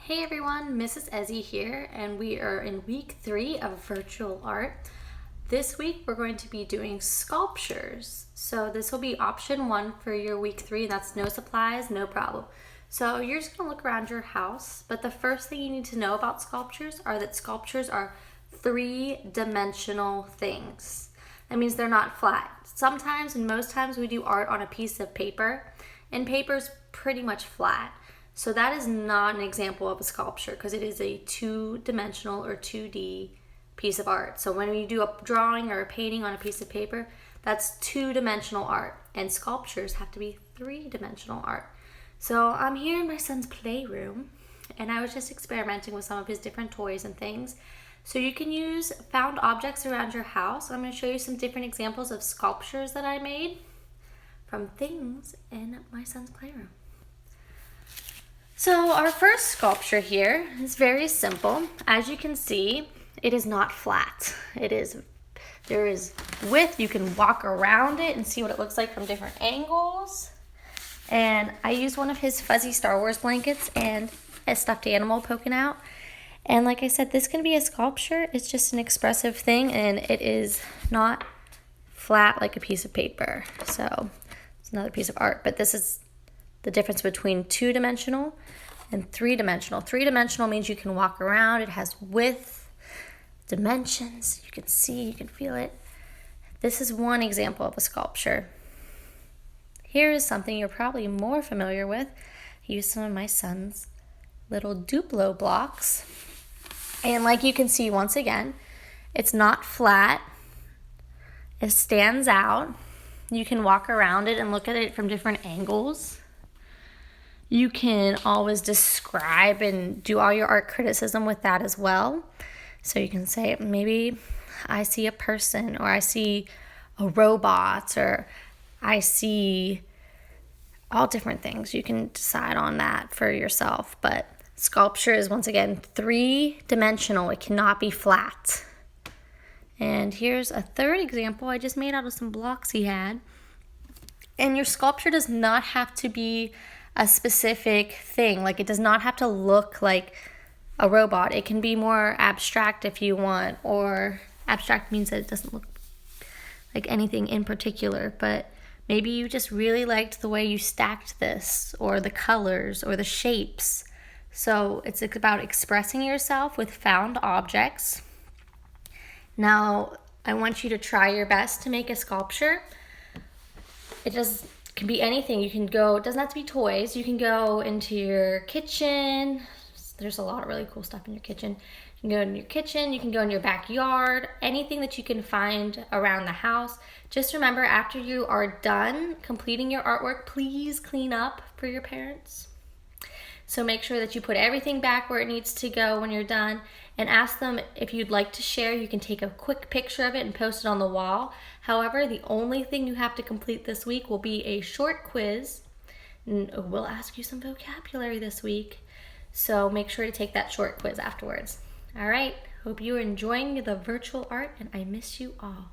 Hey everyone, Mrs. Ezzy here, and we are in week 3 of virtual art. This week we're going to be doing sculptures. So this will be option 1 for your week 3, and that's no supplies, no problem. So you're just going to look around your house, but the first thing you need to know about sculptures are that sculptures are 3-dimensional things. That means they're not flat. Sometimes and most times we do art on a piece of paper, and paper's pretty much flat. So that is not an example of a sculpture because it is a 2-dimensional or 2D piece of art. So when you do a drawing or a painting on a piece of paper, that's 2-dimensional art. And sculptures have to be 3-dimensional art. So I'm here in my son's playroom, and I was just experimenting with some of his different toys and things. So you can use found objects around your house. I'm going to show you some different examples of sculptures that I made from things in my son's playroom. So our first sculpture here is very simple. As you can see, it is not flat. There is width. You can walk around it and see what it looks like from different angles. And I used one of his fuzzy Star Wars blankets and a stuffed animal poking out. And like I said, this can be a sculpture. It's just an expressive thing, and it is not flat like a piece of paper. So it's another piece of art, but this is the difference between 2-dimensional and 3-dimensional. 3-dimensional means you can walk around. It has width, dimensions. You can see, you can feel it. This is one example of a sculpture. Here is something you're probably more familiar with. I used some of my son's little Duplo blocks. And like you can see, once again, it's not flat. It stands out. You can walk around it and look at it from different angles. You can always describe and do all your art criticism with that as well. So you can say, maybe I see a person, or I see a robot, or I see all different things. You can decide on that for yourself. But sculpture is, once again, 3-dimensional. It cannot be flat. And here's a third example I just made out of some blocks he had. And your sculpture does not have to be a specific thing. Like, it does not have to look like a robot. It can be more abstract if you want, or abstract means that it doesn't look like anything in particular, but maybe you just really liked the way you stacked this, or the colors, or the shapes. So it's about expressing yourself with found objects. Now, I want you to try your best to make a sculpture. It can be anything. You can go, it doesn't have to be toys. You can go into your kitchen. There's a lot of really cool stuff in your kitchen. You can go in your kitchen, you can go in your backyard, anything that you can find around the house. Just remember, after you are done completing your artwork, please clean up for your parents. So make sure that you put everything back where it needs to go when you're done, and ask them if you'd like to share. You can take a quick picture of it and post it on the wall. However, the only thing you have to complete this week will be a short quiz. And we'll ask you some vocabulary this week. So make sure to take that short quiz afterwards. All right, hope you are enjoying the virtual art, and I miss you all.